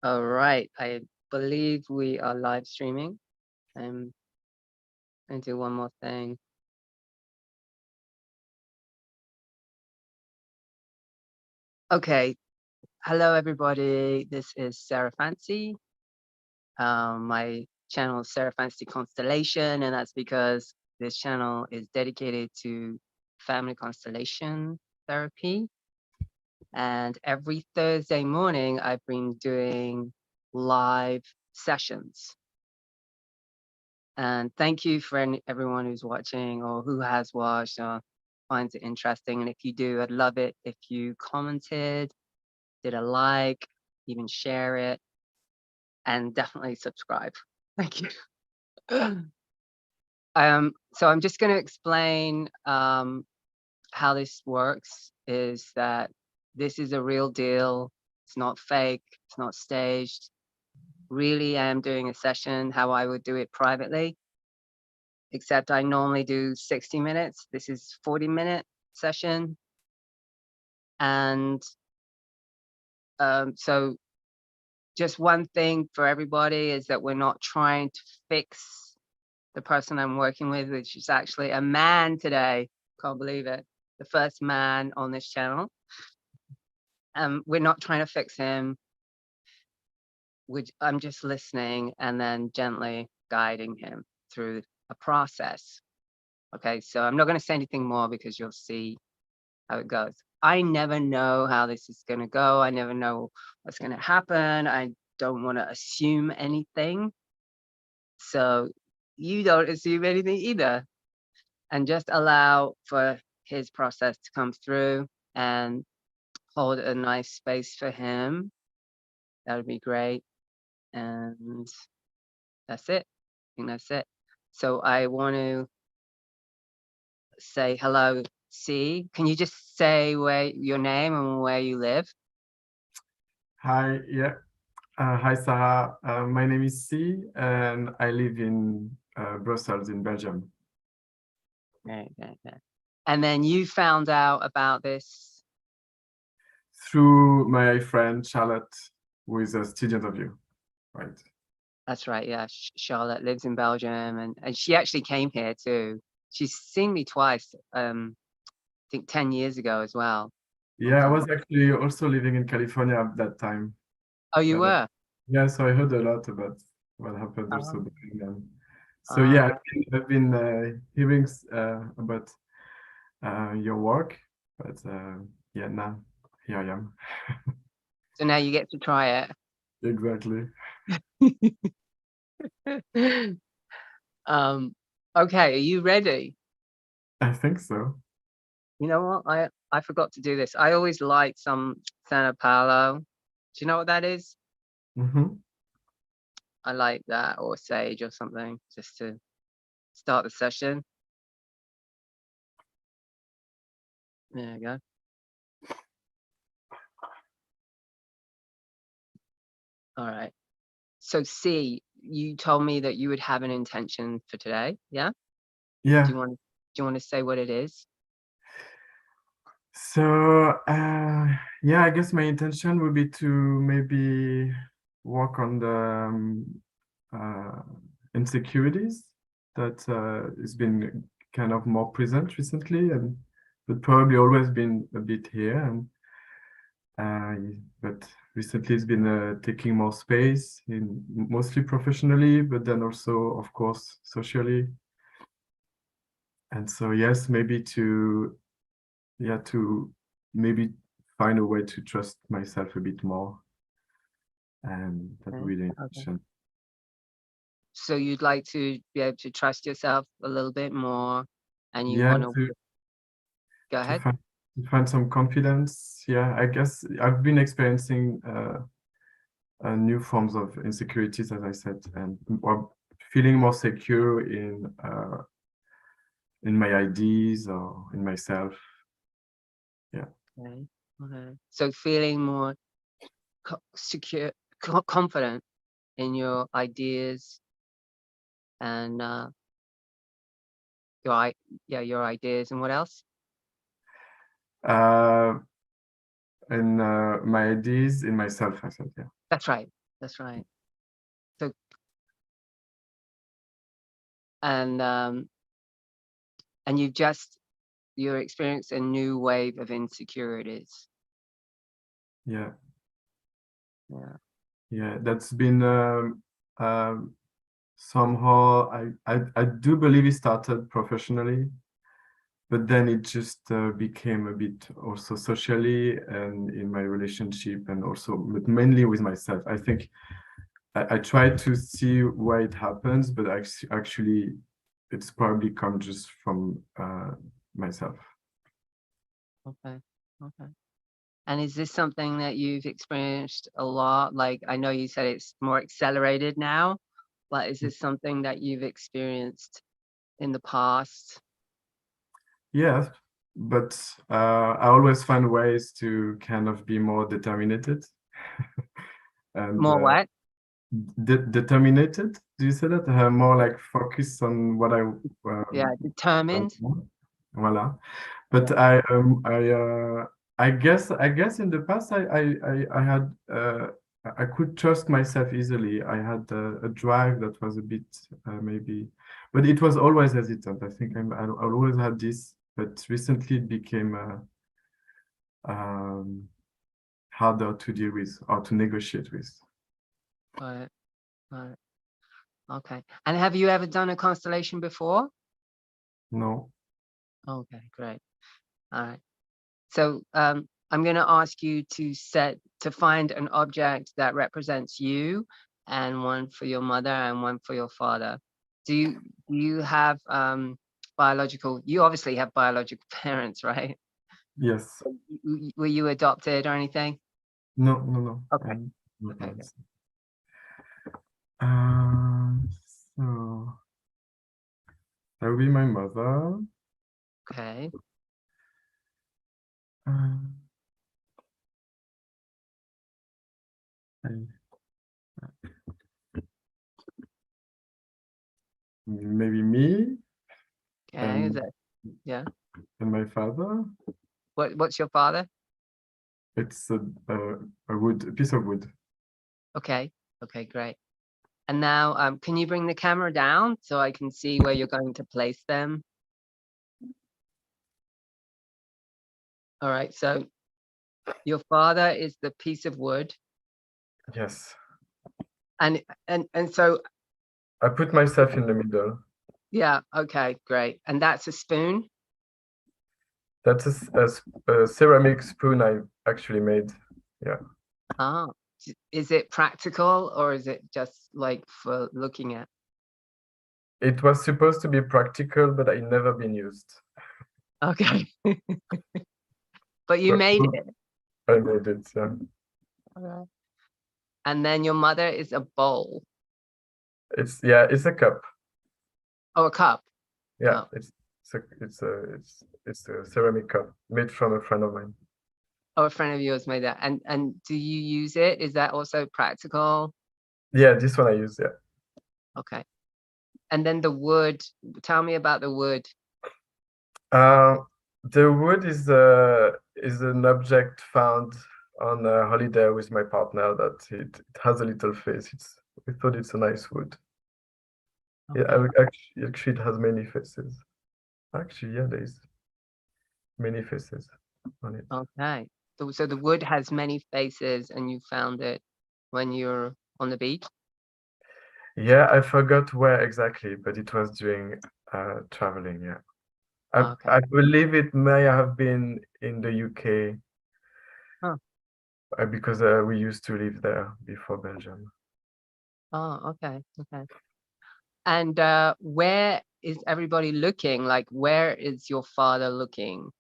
All right. I believe we are live streaming. I'm going to do one more thing. Okay. Hello, everybody. This is Sarah Fancy. My channel is Sarah Fancy Constellation, and that's because this channel is dedicated to family constellation therapy. And every Thursday morning, I've been doing live sessions. And thank you for everyone who's watching or who has watched or finds it interesting. And if you do, I'd love it if you commented, did a like, even share it, and definitely subscribe. Thank you. So I'm just going to explain how this works. Is that this is a real deal. It's not fake. It's not staged. Really, I am doing a session how I would do it privately. Except I normally do 60 minutes. This is 40-minute session. And so just one thing for everybody is that we're not trying to fix the person I'm working with, which is actually a man today. Can't believe it. The first man on this channel. We're not trying to fix him. I'm just listening and then gently guiding him through a process. Okay, so I'm not going to say anything more because you'll see how it goes. I never know how this is going to go. I never know what's going to happen. I don't want to assume anything. So you don't assume anything either. And just allow for his process to come through and hold a nice space for him. That would be great. And that's it. I think that's it. So I want to say hello, C. Can you just say your name and where you live? Hi, yeah. Hi, Sarah. My name is C, and I live in Brussels, in Belgium. Okay. And then you found out about this through my friend Charlotte, who is a student of you, right? That's right. Yeah, Charlotte lives in Belgium, and she actually came here too. She's seen me twice. I think 10 years ago as well. Yeah, I was actually also living in California at that time. Oh, you were? Yeah, so I heard a lot about what happened also between them. So yeah, I've been hearing about your work, but yeah, now here I am. So now you get to try it. Exactly. Okay, are you ready? I think so. You know what? I forgot to do this. I always like some Santa Paolo. Do you know what that is? Mm-hmm. I like that, or sage or something, just to start the session. There you go. All right. So C, you told me that you would have an intention for today, yeah? Yeah. Do you want to say what it is? So yeah, I guess my intention would be to maybe work on the insecurities that has been kind of more present recently, and but probably always been a bit here, and but recently it's been taking more space in mostly professionally, but then also, of course, socially. And so yes, maybe to maybe find a way to trust myself a bit more, and that would be the intention. So you'd like to be able to trust yourself a little bit more, and you Yeah, want to go ahead. To find some confidence. Yeah, I guess I've been experiencing new forms of insecurities, as I said, and feeling more secure in my ideas or in myself. Yeah. Okay. So feeling more secure, confident in your ideas and your ideas, and what else? And my ideas in myself, I said, yeah. That's right. That's right. So, and you're experiencing a new wave of insecurities. Yeah. Yeah. Yeah, that's been somehow I do believe it started professionally, but then it just became a bit also socially and in my relationship, and also, but mainly with myself. I think I try to see why it happens, but actually it's probably come just from myself. Okay. Okay. And is this something that you've experienced a lot? Like, I know you said it's more accelerated now, but is this something that you've experienced in the past? Yes, but I always find ways to kind of be more determined. And More what? determined, do you say that? More like focus on what I Yeah, determined. voila. But Yeah. I guess in the past I had I could trust myself easily. I had a drive that was a bit maybe, but it was always hesitant. I think I always had this, but recently it became harder to deal with or to negotiate with. Got it. Got it. Okay. And have you ever done a constellation before? No. Okay, great. All right. So I'm going to ask you to find an object that represents you, and one for your mother and one for your father. Do you have biological? You obviously have biological parents, right? Yes. Were you adopted or anything? No, no, no. Okay. No Okay. plans. Um, so that will be my mother. Okay. Um, and maybe me Okay. Is and that, yeah? my father. What's your father? It's a piece of wood. Okay. Okay. Great. And now, can you bring the camera down so I can see where you're going to place them? All right. So your father is the piece of wood, Yes. and so I put myself in the middle. yeah. Okay. Great. And that's a spoon. That's a ceramic spoon I actually made. Yeah. Ah, is it practical or is it just like for looking at? It was supposed to be practical, but I never been used. Okay. But you But made it. I made it. Yeah. Okay. And then your mother is a bowl. It's a cup. Oh, a cup. Yeah, Oh, it's a ceramic cup made from a friend of mine. oh, a friend of yours made that. And do you use it? Is that also practical? Yeah, this one I use. Yeah. Okay. And then the wood. Tell me about the wood. Uh, the wood is an object found on a holiday with my partner that it has a little face. We thought it's a nice wood. Yeah, Okay. actually it has many faces. Actually, yeah, there is many faces on it. Okay. So the wood has many faces and you found it when you're on the beach? Yeah, I forgot where exactly, but it was during traveling. Yeah, Okay. I believe it may have been in the UK. Huh. Because we used to live there before Belgium. Oh, okay. Okay. And where is everybody looking? Like, where is your father looking?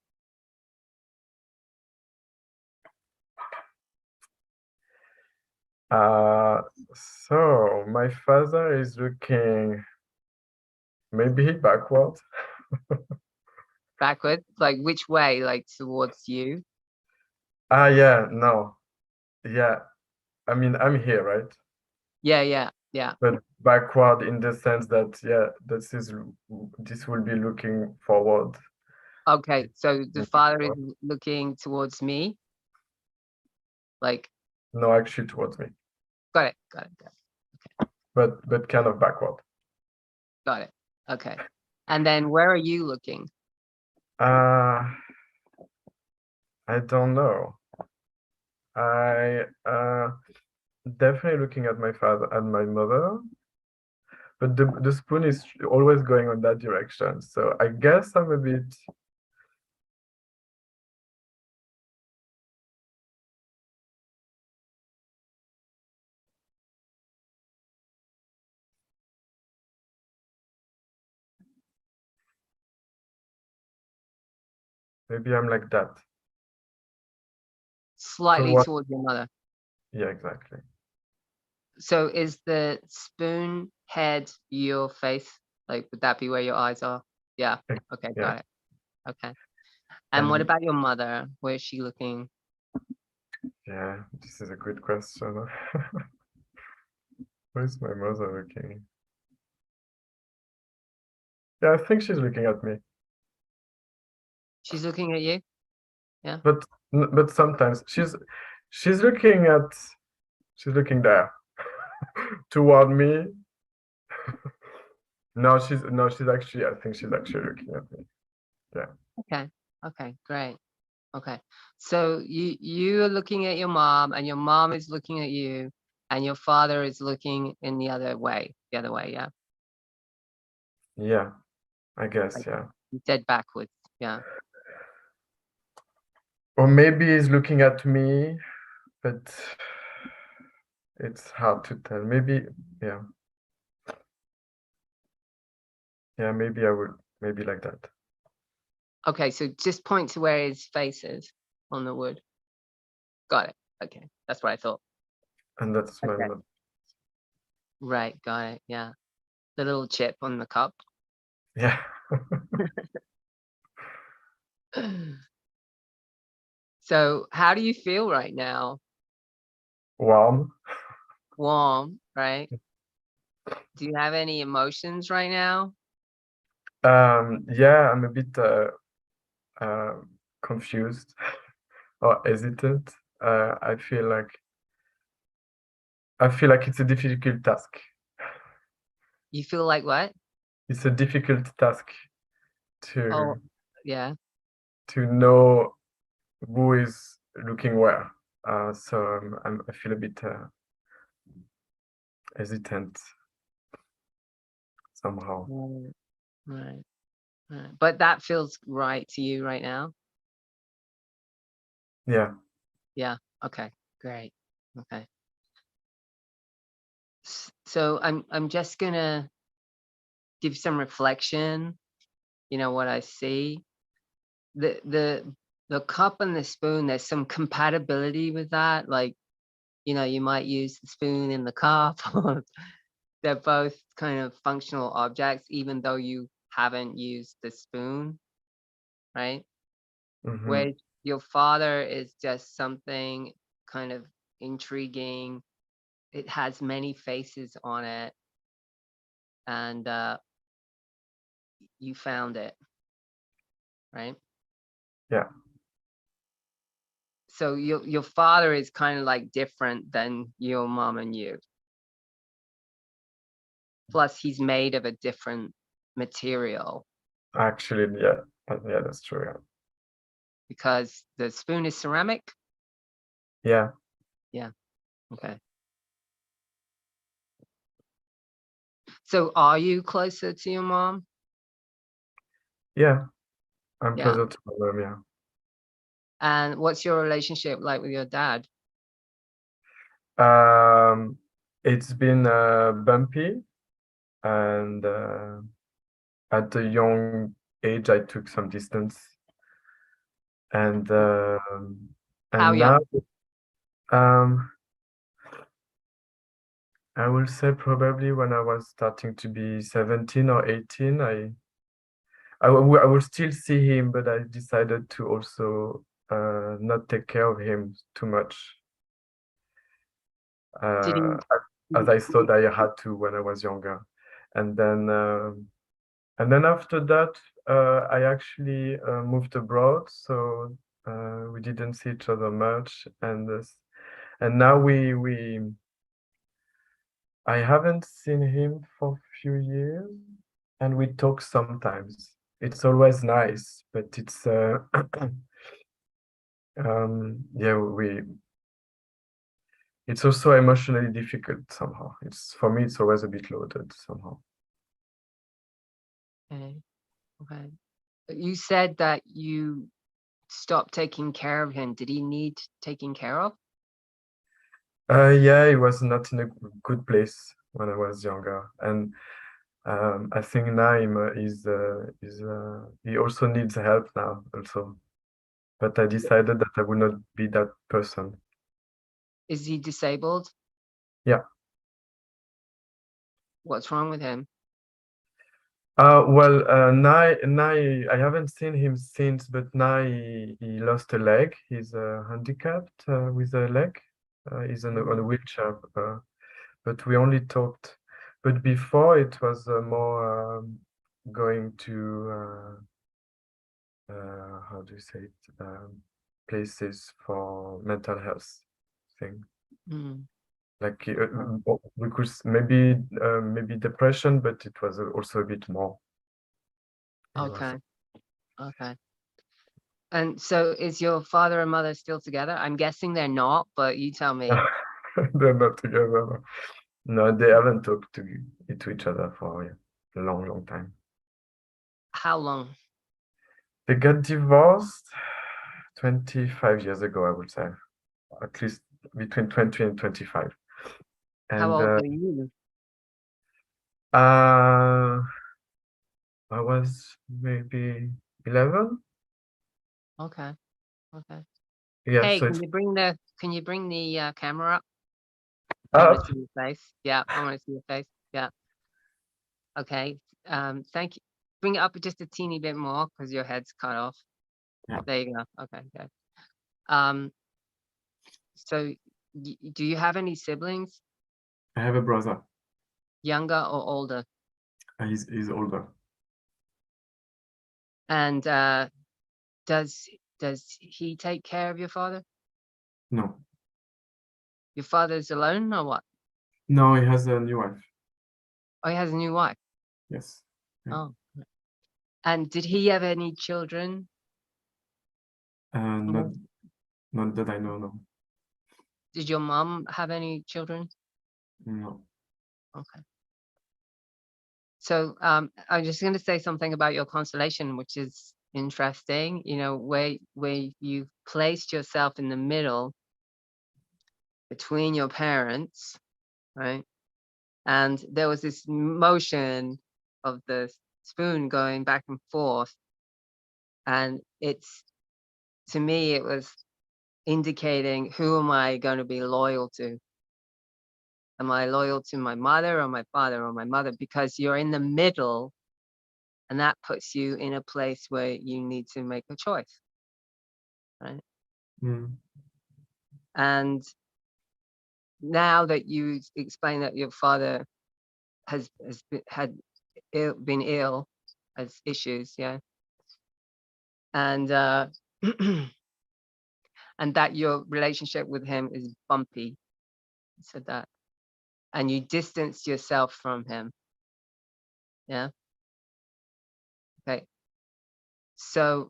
Uh, so my father is looking maybe backward. Backwards? Like, which way? Like, towards you? Ah, yeah, no, yeah. I mean, I'm here, right? Yeah, yeah, yeah. But backward in the sense that, yeah, this will be looking forward. Okay. So the father is looking towards me? Like, No, actually towards me. Got it. Got it. Got it. but kind of backward. Got it. Okay. And then where are you looking? I don't know. I definitely looking at my father and my mother, but the spoon is always going on that direction. So I guess I'm a bit. Maybe I'm like that. Slightly Toward, towards your mother. yeah, exactly. So is the spoon head your face? Like, would that be where your eyes are? Yeah. Okay. Yeah. Got it. Okay. And what And about your mother? Where is she looking? yeah, this is a good question. Where's my mother looking? Yeah, I think she's looking at me. She's looking at you? Yeah. But sometimes she's looking there toward me. No, she's actually, I think she's actually looking at me. Yeah. Okay. Okay. Great. Okay. So you are looking at your mom, and your mom is looking at you, and your father is looking in the other way. The other way. Yeah. Yeah, I guess, Like yeah. dead backwards. Yeah. Or maybe he's looking at me, but it's hard to tell. Maybe, yeah. Yeah, maybe I would, maybe like that. Okay. So just point to where his face is on the wood. Got it. Okay. That's what I thought. And that's my Okay. mother. Right. Got it. Yeah. The little chip on the cup. Yeah. So how do you feel right now? Warm. Warm, right? Do you have any emotions right now? Yeah, I'm a bit confused or hesitant. I feel like it's a difficult task. You feel like what? It's a difficult task Oh, to yeah. know who is looking where. So I feel a bit hesitant somehow. Right, right, right. But that feels right to you right now? Yeah. Yeah. Okay. Great. Okay. So I'm just gonna give some reflection. You know what I see. The cup and the spoon, there's some compatibility with that. Like, you know, you might use the spoon in the cup. They're both kind of functional objects, even though you haven't used the spoon, right? Mm-hmm. Where your father is just something kind of intriguing. It has many faces on it, and you found it, right? Yeah. So your father is kind of like different than your mom and you. Plus, he's made of a different material Actually, yeah. Yeah, that's true. Yeah. because the spoon is ceramic. Yeah. Yeah. Okay. So are you closer to your mom? Yeah. I'm Yeah. closer to my mom, yeah. And what's your relationship like with your dad? It's been bumpy, and at a young age, I took some distance, and How now, young? um, I will say probably when I was starting to be 17 or 18, I will still see him, but I decided to also not take care of him too much, Did he, as I thought I had to when I was younger. And then after that, I actually moved abroad, so we didn't see each other much, and now I haven't seen him for a few years, and we talk sometimes. It's always nice, but it's yeah, it's also emotionally difficult somehow. It's for me, it's always a bit loaded somehow. Okay. Okay. You said that you stopped taking care of him. Did he need taking care of? Yeah, he was not in a good place when I was younger, and I think now he also needs help now also. But I decided that I would not be that person. Is he disabled? Yeah. What's wrong with him? Well, now I haven't seen him since, but now he lost a leg. He's handicapped with a leg. He's on a wheelchair, but we only talked. But before it was more going to how do you say it? Places for mental health thing. Mm. Like we could maybe depression, but it was also a bit more. It was. Okay. Okay. And so is your father and mother still together? I'm guessing they're not, but you tell me. They're not together. No, they haven't talked to each other for a long, long time. How long? They got divorced 25 years ago, I would say, at least between 20 and 25. How And old are you? I was maybe 11. Okay. Okay. Yeah, Hey, so it's can you bring the camera up? I want to up. see your face. Yeah, I want to see your face. Yeah. Okay. Thank you. Bring it up just a teeny bit more because your head's cut off. Yeah, There you go. Okay, good. Um, so do you have any siblings, I have a brother. younger or older? He's older. And does he take care of your father? No, Your father's alone or what? no, he has a new wife. Oh, he has a new wife. Yes. Yeah. Oh. And did he have any children? Not No. not that I know. No, Did your mom have any children? no. Okay. So I'm just going to say something about your constellation, which is interesting. You know, where you placed yourself in the middle between your parents, right? And there was this motion of the spoon going back and forth, and it's to me it was indicating, who am I going to be loyal to? Am I loyal to my mother or my father or my mother? Because you're in the middle, and that puts you in a place where you need to make a choice, right? Mm. And now that you explain that your father been ill, has issues, yeah, and and that your relationship with him is bumpy, you said that, and you distanced yourself from him, yeah, okay. So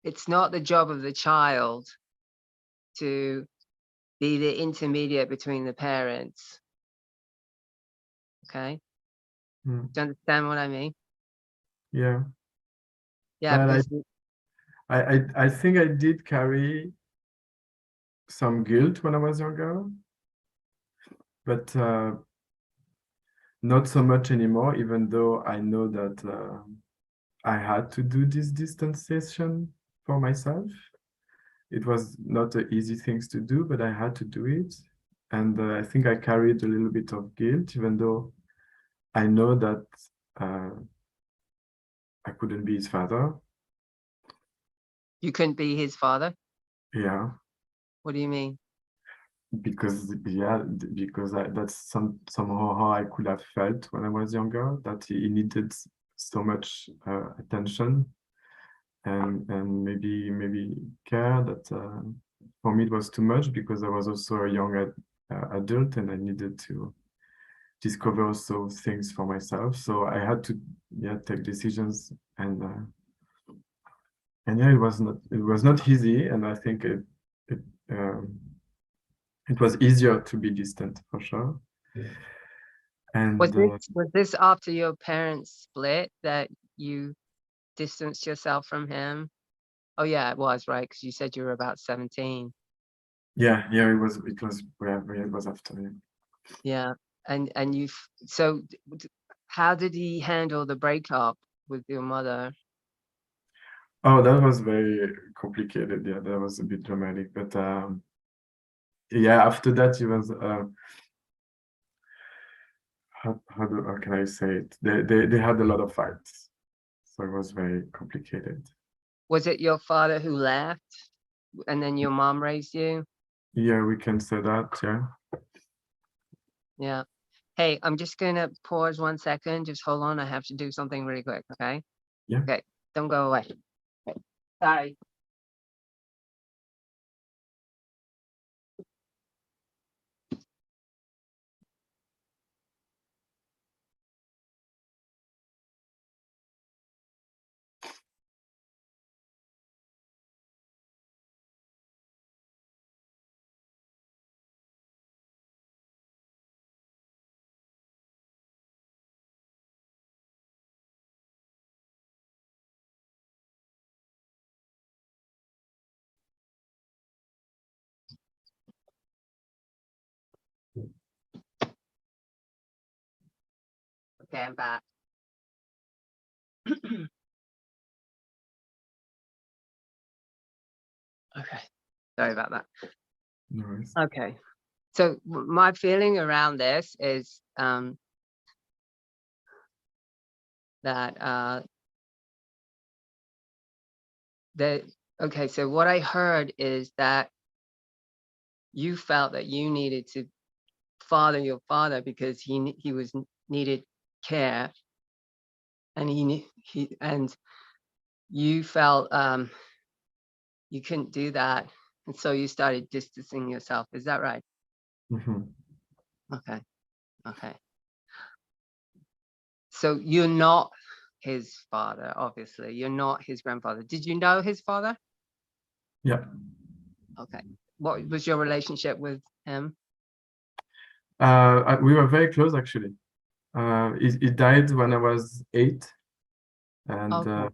it's not the job of the child to be the intermediate between the parents, okay? Mm. Do you understand what I mean? Yeah. Yeah, But because I think I did carry some guilt when I was younger, but not so much anymore, even though I know that I had to do this distanciation for myself. It was not an easy thing to do, but I had to do it. And I think I carried a little bit of guilt, even though I know that uh, I couldn't be his father. you couldn't be his father. Yeah, What do you mean? because that's somehow how I could have felt when I was younger, that he needed so much attention and maybe care that for me it was too much because I was also a young adult, and I needed to discover also things for myself. So I had to take decisions, and yeah, it was not easy, and I think it um, it was easier to be distant for sure. And Was this after your parents split that you distanced yourself from him? Oh yeah, it was, right? Because you said you were about 17. yeah, it was after. Yeah. Yeah, and so how did he handle the breakup with your mother? Oh, that was very complicated. Yeah, that was a bit dramatic, but yeah, after that he was how can I say it? They had a lot of fights, so it was very complicated. Was it your father who left and then your mom raised you? Yeah, we can say that. Yeah. Yeah. Hey, I'm just gonna pause 1 second. Just hold on. I have to do something really quick. Okay. Yeah. Okay. Don't go away. Okay. Sorry. Okay, I'm back. Okay. Sorry about that. No worries. Okay. So my feeling around this is that okay, so what I heard is that you felt that you needed to father your father because he was needed care, and and you felt you couldn't do that, and so you started distancing yourself. Is that right? Mm-hmm. Okay. Okay. So you're not his father, obviously. You're not his grandfather. Did you know his father? Yeah. Okay. What was your relationship with him? We were very close actually. He died when I was 8, and Okay.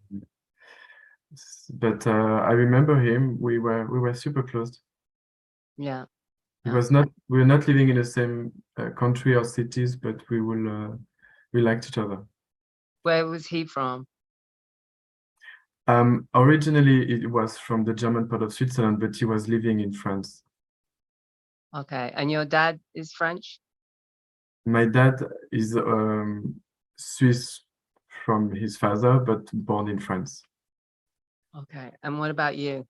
but I remember him. We were super close. Yeah. He Yeah. was not. We were not living in the same country or cities, but we liked each other. Where was he from? Originally, it was from the German part of Switzerland, but he was living in France. Okay. And your dad is French? My dad is Swiss from his father, but born in France. Okay. And what about you?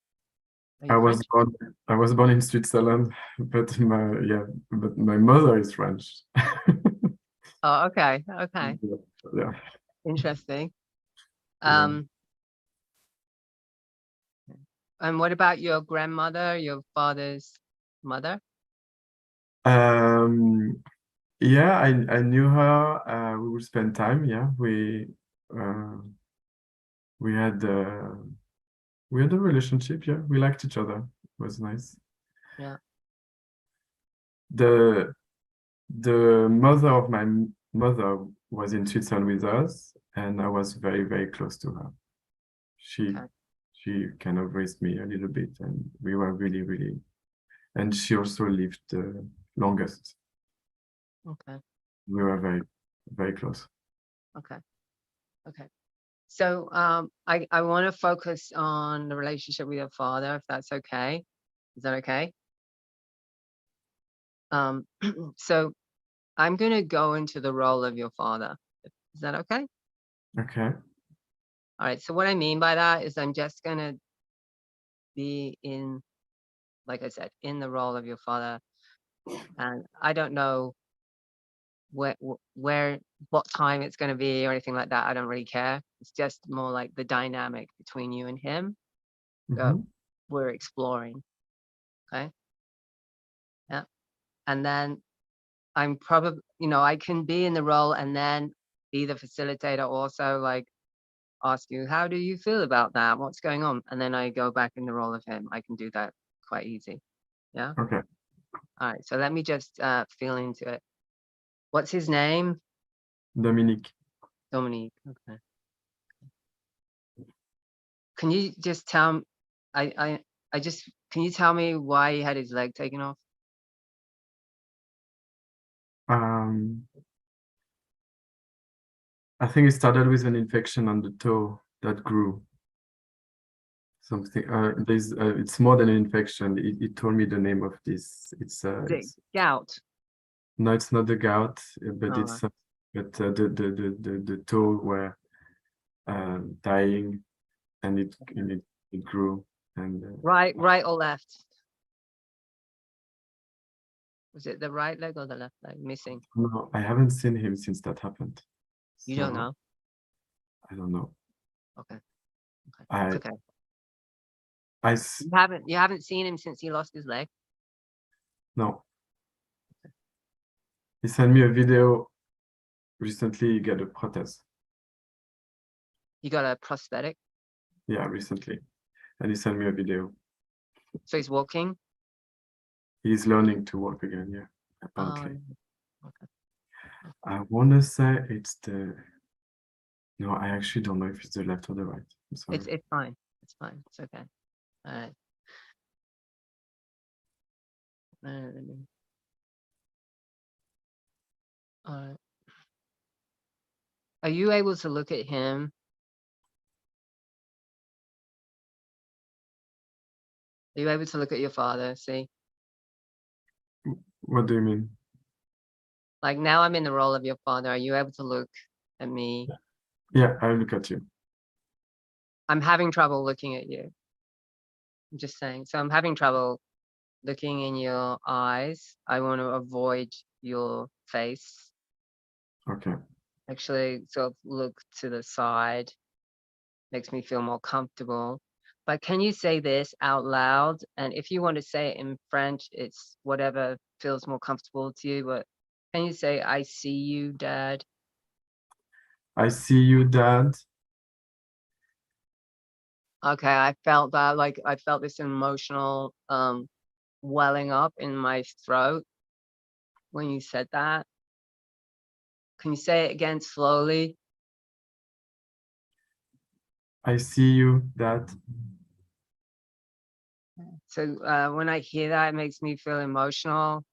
Are I you was French? born I was born in Switzerland, but my mother is French. Oh, okay. Okay. Yeah. Interesting. Yeah. Um, and what about your grandmother, your father's mother? Um, yeah, I knew her. We would spend time. Yeah, uh, we had uh, we had a relationship. Yeah, we liked each other. It was nice. Yeah. The the mother of my mother was in Switzerland with us, and I was very, very close to her. She Okay. she kind of raised me a little bit, and we were really, really. And she also lived the longest. Okay. We were very, very close. Okay. Okay. So I want to focus on the relationship with your father, if that's okay. Is that okay? Um, so I'm going to go into the role of your father. Is that okay? Okay. All right. So what I mean by that is I'm just going to be in, like I said, in the role of your father. And I don't know where, what time it's going to be or anything like that. I don't really care. It's just more like the dynamic between you and him that Mm-hmm. we're exploring. Okay. Yeah. and then I'm probably, I can be in the role and then be the facilitator also, like ask you, how do you feel about that? What's going on? And then I go back in the role of him. I can do that quite easy. Yeah. Okay. All right. So let me just feel into it. What's his name? Dominique. Dominique. Okay. Can you just tell can you tell me why he had his leg taken off? I think it started with an infection on the toe that grew. Something. It's more than an infection. It told me the name of this. Is it gout? No, it's not the gout, but Oh, it's the toe were dying, and it grew, and right or left? Was it the right leg or the left leg missing? no, I haven't seen him since that happened. You don't So know? I don't know. Okay. I It's okay. I s- You haven't seen him since he lost his leg? no. He sent me a video recently. He got a prothèse. He got a prosthetic, Yeah, recently, and he sent me a video. so he's walking. He's learning to walk again. Yeah, apparently. Okay. I want to say it's the. No, I actually don't know if it's the left or the right. I'm sorry. It's fine. It's fine. It's okay. All right. All right. Are you able to look at him? Are you able to look at your father? See, What do you mean? like now I'm in the role of your father. Are you able to look at me? Yeah, I look at you. I'm having trouble looking at you. I'm just saying. So I'm having trouble looking in your eyes. I want to avoid your face. Okay. Actually, sort of look to the side. Makes me feel more comfortable. But can you say this out loud? And if you want to say it in French, it's whatever feels more comfortable to you. But can you say, I see you, Dad? I see you, Dad. Okay, I felt that, like I felt this emotional welling up in my throat when you said that. Can you say it again slowly? I see you, Dad. So when I hear that, it makes me feel emotional.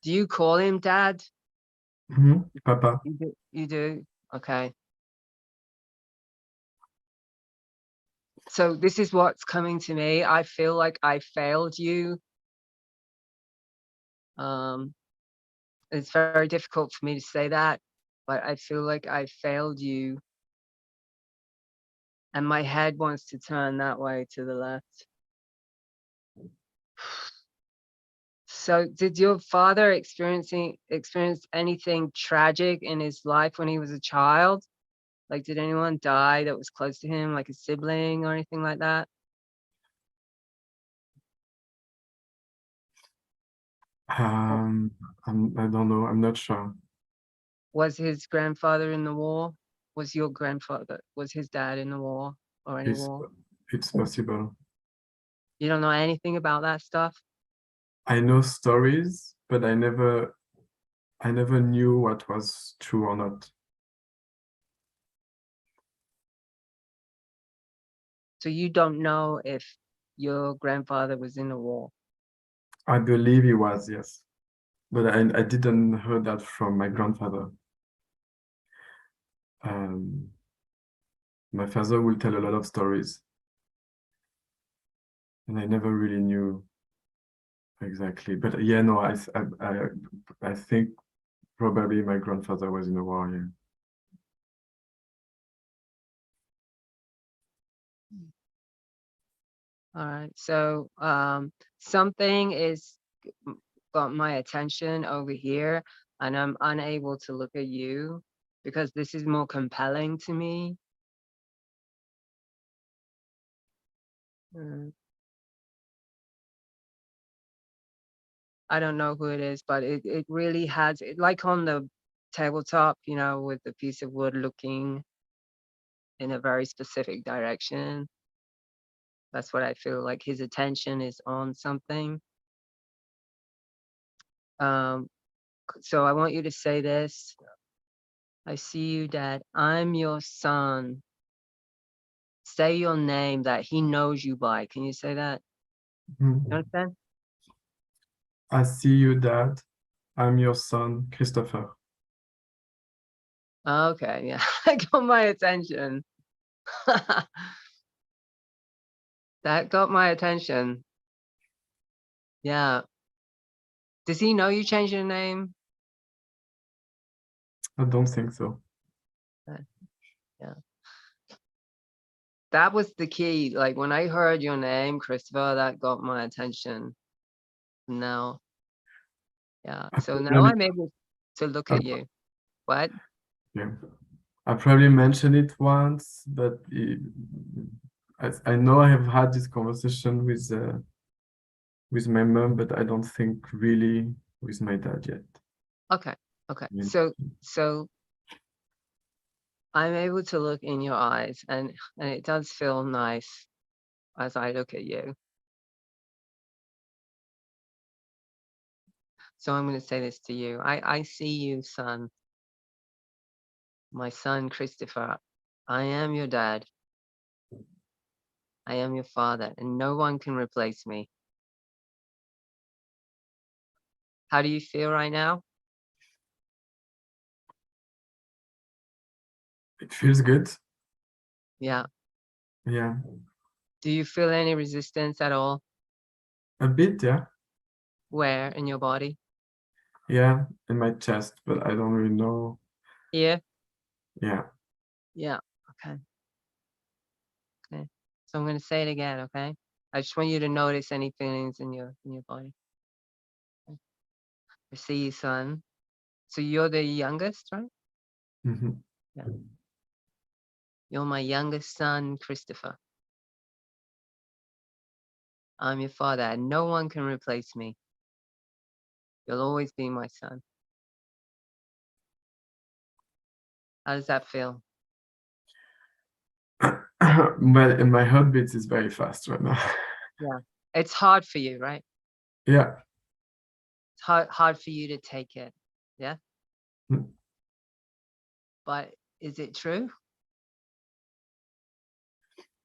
Do you call him Dad? Papa. You do? You do? Okay. So this is what's coming to me. I feel like I failed you. It's very difficult for me to say that, but I feel like I failed you. And my head wants to turn that way to the left. So did your father experience anything tragic in his life when he was a child? Like, did anyone die that was close to him, like a sibling or anything like that? I don't know. I'm not sure. Was his grandfather in the war? Was his dad in the war or any It's war? it's possible. You don't know anything about that stuff? I know stories, but I never knew what was true or not. So you don't know if your grandfather was in the war? I believe he was, yes. But I didn't hear that from my grandfather. My father will tell a lot of stories, and I never really knew exactly. But yeah, no, I think probably my grandfather was in the war. Yeah. All right. So something is got my attention over here, and I'm unable to look at you because this is more compelling to me. I don't know who it is, but it really has it, like on the tabletop, you know, with the piece of wood looking in a very specific direction. That's what I feel like. His attention is on something. So I want you to say this. I see you, Dad. I'm your son. Say your name that he knows you by. Can you say that? You Mhm. understand? I see you, Dad. I'm your son, Christopher. Okay, yeah. That got my attention. That got my attention. Yeah. Does he know you changed your name? I don't think so. Yeah. That was the key. Like when I heard your name, Christopher, that got my attention. Now, yeah. I So now probably, I'm able to look I, at you. What? yeah. I probably mentioned it once, but I know I have had this conversation with my mom, but I don't think really with my dad yet. Okay. Okay. Yeah. So I'm able to look in your eyes, and it does feel nice as I look at you. So I'm going to say this to you. I see you, son. My son, Christopher. I am your dad. I am your father, and no one can replace me. How do you feel right now? It feels good. Yeah. Yeah. Do you feel any resistance at all? A bit, yeah. Where in your body? Yeah, in my chest, but I don't really know. Here? Yeah. Yeah. Okay. Okay. So I'm going to say it again, okay? I just want you to notice any feelings in your body. Okay. I see you, son. So you're the youngest, right? Mhm. Yeah. You're my youngest son, Christopher. I'm your father, and no one can replace me. You'll always be my son. How does that feel? My heartbeat is very fast right now. Yeah. It's hard for you, right? Yeah. It's hard for you to take it. Yeah. Mm. But is it true?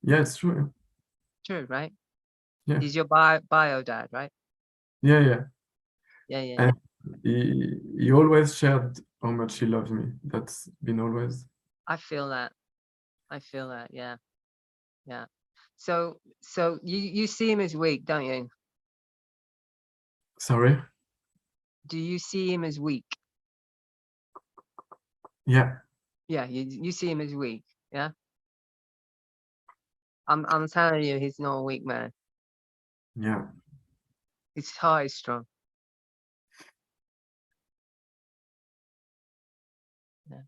Yeah, it's true. True, right? Yeah. He's your bio dad, right? Yeah, yeah. Yeah, yeah, And yeah. he always shared how much he loves me. That's been always. I feel that. I feel that. Yeah. Yeah. So you see him as weak, don't you? Sorry. Do you see him as weak? Yeah. Yeah, you see him as weak. Yeah. I'm telling you, he's not a weak man. Yeah. His heart is strong. Yeah.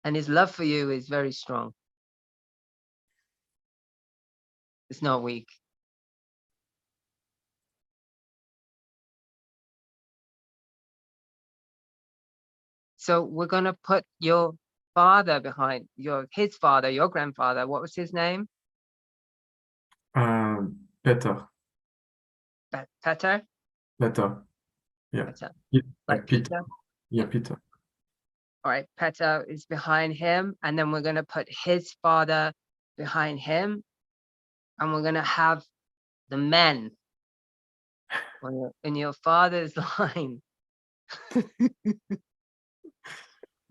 And his love for you is very strong. It's not weak. So we're gonna put your father behind his father, your grandfather. What was his name? Peter. Peter? Peter. Yeah. Peter. Like Like Peter. Peter? Yeah, Yeah. Peter. All right. Peter is behind him. And then we're gonna put his father behind him. And we're gonna have the men in your father's line.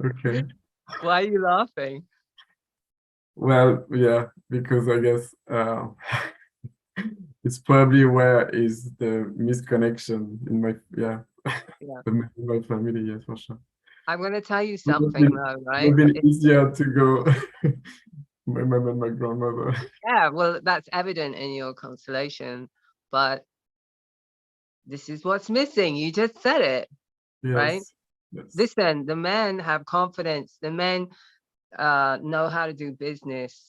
Okay. Why are you laughing? Well, yeah, because I guess it's probably where is the misconnection in my Yeah. in my family, yes, for sure. I'm gonna tell you It would have something though, right? been easier to go my mom and my grandmother. Yeah, well, that's evident in your constellation, but this is what's missing. You just said it, right? Yes. Yes. Listen, the men have confidence. The men know how to do business.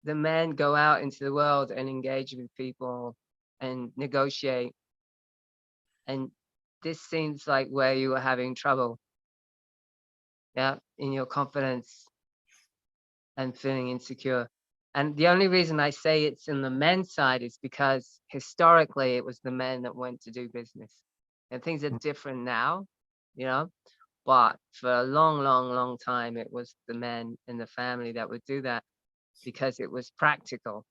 The men go out into the world and engage with people. and negotiate. And this seems like where you were having trouble, yeah, in your confidence and feeling insecure. And the only reason I say it's in the men's side is because historically it was the men that went to do business. And things are different now, you know, but for a long, long, long time, it was the men in the family that would do that because it was practical.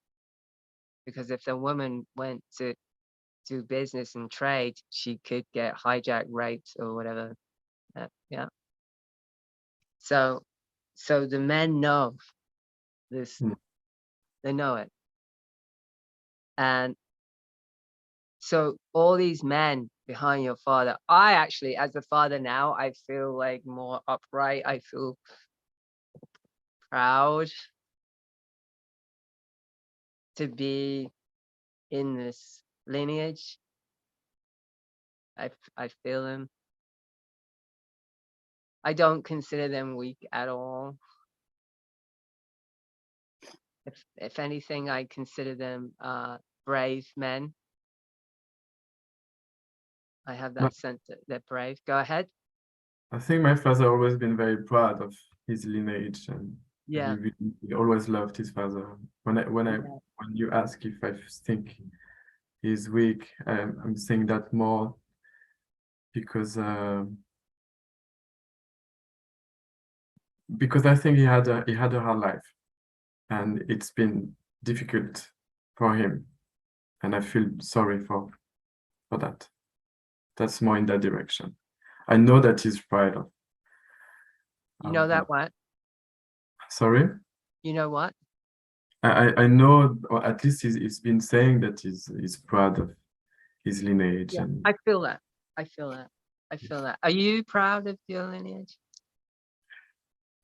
Because if the woman went to do business and trade, she could get hijacked, raped, or whatever. Yeah. So the men know this, they know it. And so all these men behind your father, I actually, as a father now, I feel like more upright. I feel proud to be in this lineage. I feel them. I don't consider them weak at all. If anything, I consider them brave men. I have No, that sense that they're brave. Go ahead. I think my father always been very proud of his lineage, and Yeah. he always loved his father. Yeah. When you ask if I think he's weak, I'm saying that more because I think he had a hard life, and it's been difficult for him, and I feel sorry for that. That's more in that direction. I know that he's proud You know that of what? sorry. You know what? I know, or at least he's been saying that he's proud of his lineage, Yeah. and I feel that. I feel that. I feel that. Are you proud of your lineage?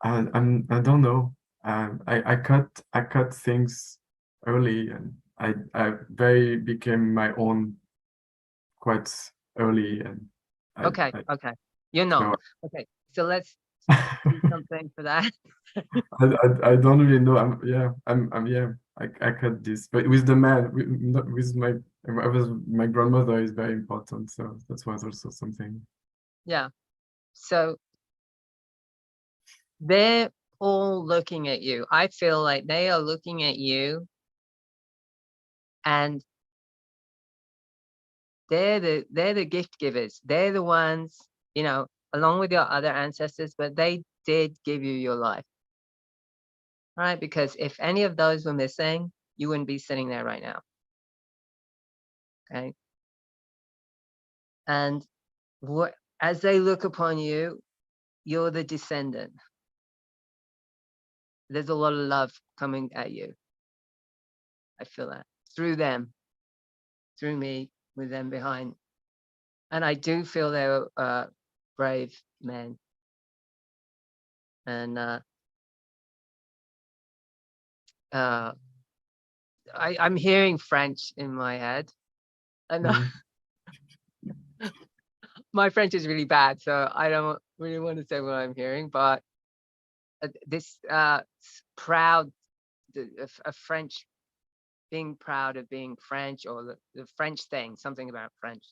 I don't know. I cut things early, and I very became my own quite early, and Okay. I Okay. You're not. so Okay. So let's do something for that. I don't really know. Yeah. I cut this, but with the man, not with my grandmother is very important, so that was also something. Yeah. So they're all looking at you. I feel like they are looking at you, and they're the gift givers. They're the ones, you know, along with your other ancestors, but they did give you your life, right? Because if any of those were missing, you wouldn't be sitting there right now. Okay. And what, as they look upon you, you're the descendant. There's a lot of love coming at you. I feel that through them, through me, with them behind. And I do feel they're brave men. And I'm hearing French in my head. And Mm, my French is really bad, so I don't really want to say what I'm hearing. But this proud, a French, being proud of being French, or the French thing, something about French.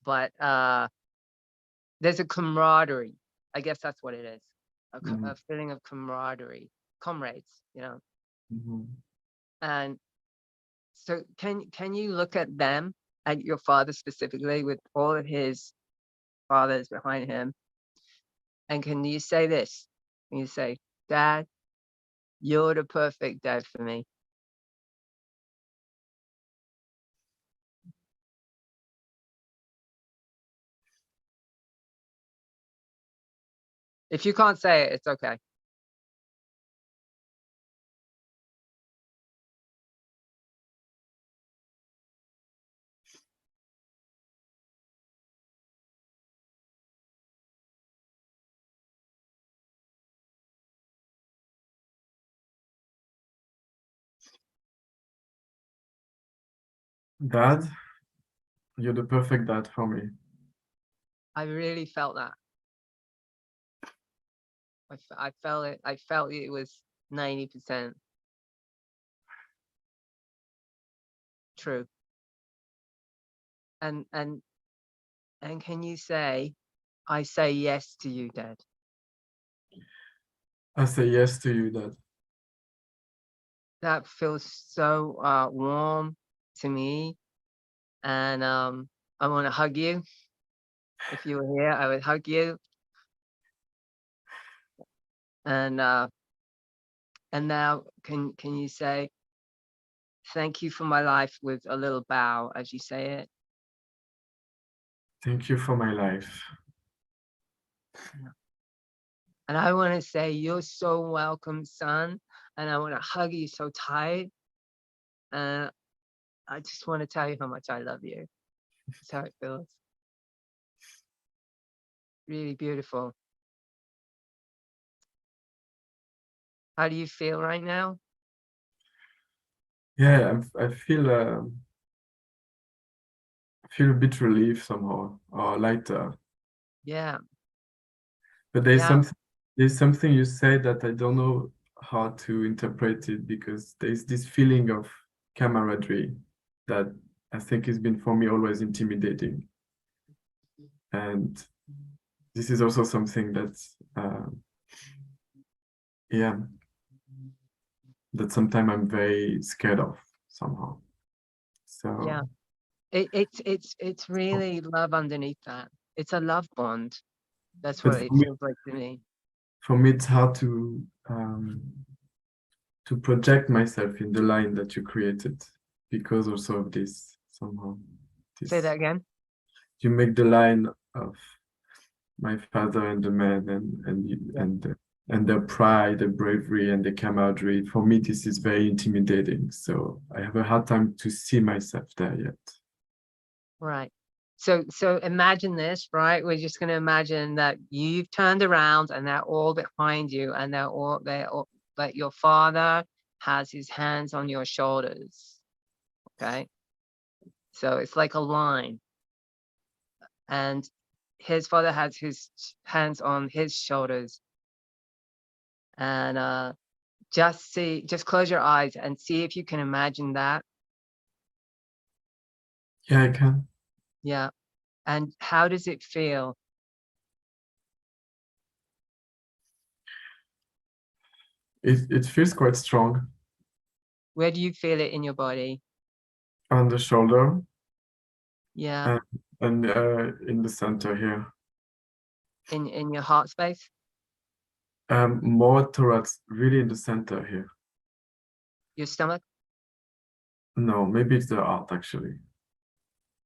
But there's a camaraderie. I guess that's what it is. A feeling of camaraderie, comrades, you know. mhm. And so can you look at them, at your father specifically, with all of his fathers behind him, and can you say this? Can you say, Dad, you're the perfect dad for me? If you can't say it, it's okay. Dad, you're the perfect dad for me. I really felt that. I felt it. I felt it was 90%. true? And can you say, I say yes to you, Dad? I say yes to you, Dad. That feels so warm to me, and I want to hug you. If you were here, I would hug you. And now, can you say thank you for my life with a little bow as you say it? Thank you for my life. And I want to say you're so welcome, son. And I want to hug you so tight. And I just want to tell you how much I love you. That's how it feels. Really beautiful. How do you feel right now? Yeah, I feel a bit relief somehow, or lighter. Yeah. But Yeah. there's something you say that I don't know how to interpret it, because there's this feeling of camaraderie that I think has been for me always intimidating. And this is also something that's yeah, that sometimes I'm very scared of somehow. Yeah. So It's really love underneath that. It's a love bond. That's but what it feels like to me. for me it's hard to project myself in the line that you created, because also of this somehow. Say that This, again. you make the line of my father and the man, Yeah. and their pride, their bravery, and the camaraderie. For me, this is very intimidating. So I have a hard time to see myself there yet. Right. So imagine this, right? We're just going to imagine that you've turned around and they're all behind you, and they're all like your father has his hands on your shoulders. Okay. So it's like a line, and his father has his hands on his shoulders, and just close your eyes and see if you can imagine that. Yeah, I can. Yeah. And how does it feel? It feels quite strong Where do you feel it in your body? on the shoulder, Yeah. and in the center here. In your heart space? More towards really in the center here. Your stomach? No, maybe it's the art actually.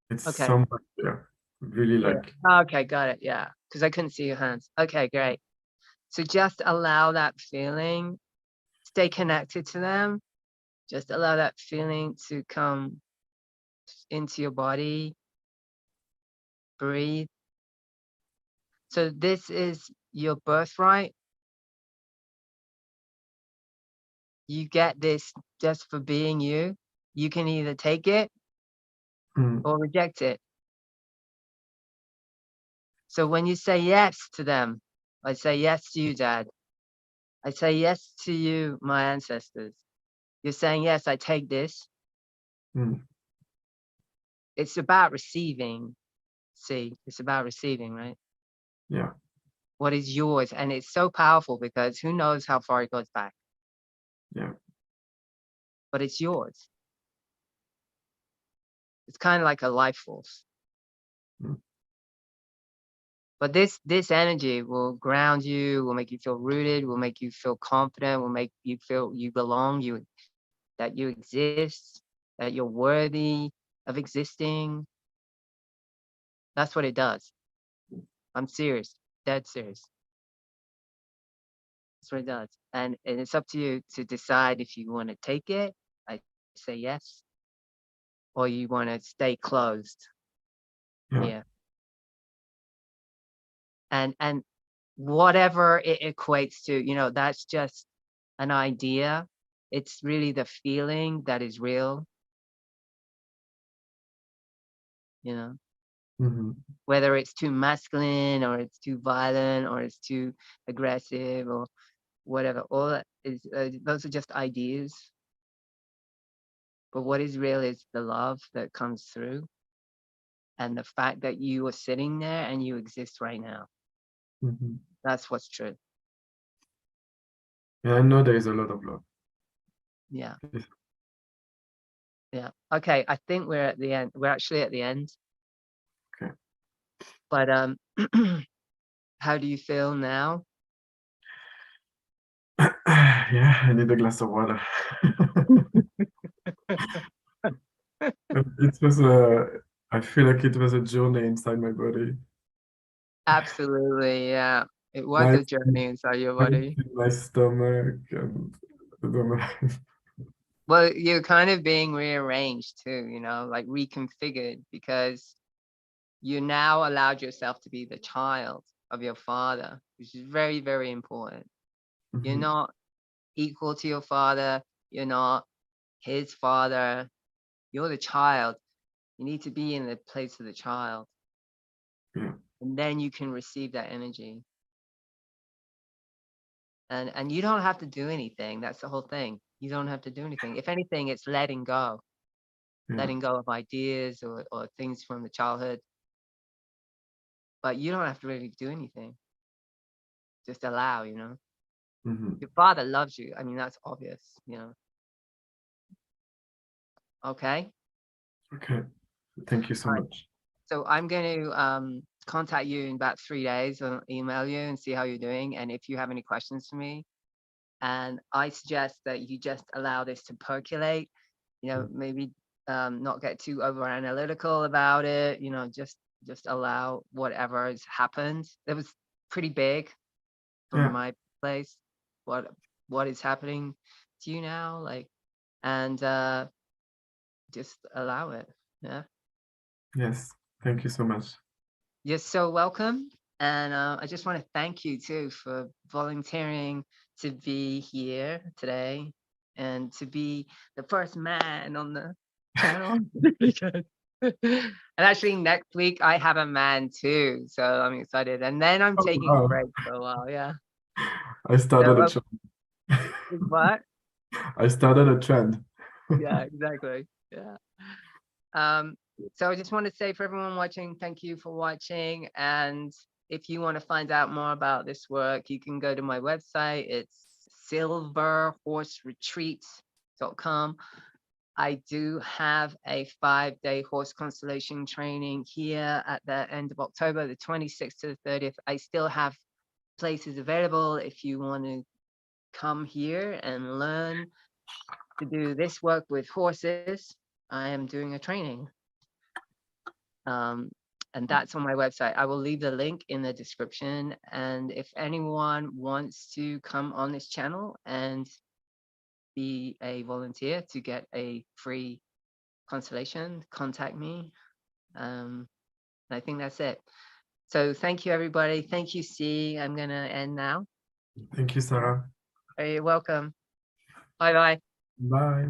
It's Okay. somewhere there. Really Here. like, Okay, got it. Yeah. Because I couldn't see your hands. Okay, great. So just allow that feeling, stay connected to them. Just allow that feeling to come into your body. Breathe. So this is your birthright. You get this just for being you. You can either take it mm, or reject it. So when you say yes to them, I say yes to you, Dad. I say yes to you, my ancestors. You're saying, yes, I take this. mm, It's about receiving. See, it's about receiving, right? yeah, What is yours? And it's so powerful because who knows how far it goes back, yeah, but it's yours. It's kind of like a life force. mm, But this energy will ground you, will make you feel rooted, will make you feel confident, will make you feel you belong, that you exist, that you're worthy of existing. That's what it does. I'm serious, dead serious. That's what it does. And it's up to you to decide if you want to take it, I say yes, or you want to stay closed yeah, here. And whatever it equates to, that's just an idea. It's really the feeling that is real, mhm, whether it's too masculine or it's too violent or it's too aggressive or whatever. All that is, those are just ideas. But what is real is the love that comes through, and the fact that you are sitting there and you exist right now. Mhm. That's what's true. Yeah, I know there is a lot of love. Yeah. Yes. Yeah. Okay. I think we're at the end. We're actually at the end. Okay. But how do you feel now? Yeah, I need a glass of water. It was I feel like it was a journey inside my body. Absolutely. Yeah. It was a Nice, journey inside your nice body. in my stomach, and I don't know. Well, you're kind of being rearranged too, you know, like reconfigured, because you now allowed yourself to be the child of your father, which is very, very important. You're Mhm. not equal to your father. You're not his father. You're the child. You need to be in the place of the child, Yeah, and then you can receive that energy. And you don't have to do anything. That's the whole thing. You don't have to do anything. If anything, it's letting go yeah. of ideas or things from the childhood. But you don't have to really do anything. Just allow, you know. Mhm. Your father loves you. I mean, that's obvious, you know. Okay. Okay. Thank you so All right. much. So I'm going to contact you in about 3 days, or email you and see how you're doing. And if you have any questions for me, and I suggest that you just allow this to percolate, you know, maybe not get too over analytical about it, you know, just allow whatever has happened. It was pretty big from Yeah. my place, what is happening to you now, like, and just allow it. Yeah. Yes. Thank you so much. You're so welcome. And I just want to thank you too for volunteering to be here today and to be the first man on the channel. Because and actually next week I have a man too, so I'm excited. And then I'm Oh, taking a wow. break for a while. Yeah. I started So a trend. what? I started a trend. Yeah, exactly. Yeah. Um, so I just want to say for everyone watching, thank you for watching. And if you want to find out more about this work, you can go to my website. It's silverhorseretreat.com. I do have a 5-day horse constellation training here at the end of October, the 26th to the 30th. I still have places available if you want to come here and learn to do this work with horses. I am doing a training. And that's on my website. I will leave the link in the description. And if anyone wants to come on this channel and be a volunteer to get a free constellation, contact me. I think that's it. So thank you, everybody. Thank you, C. I'm going to end now. Thank you, Sarah. You're welcome. Bye-bye. Bye.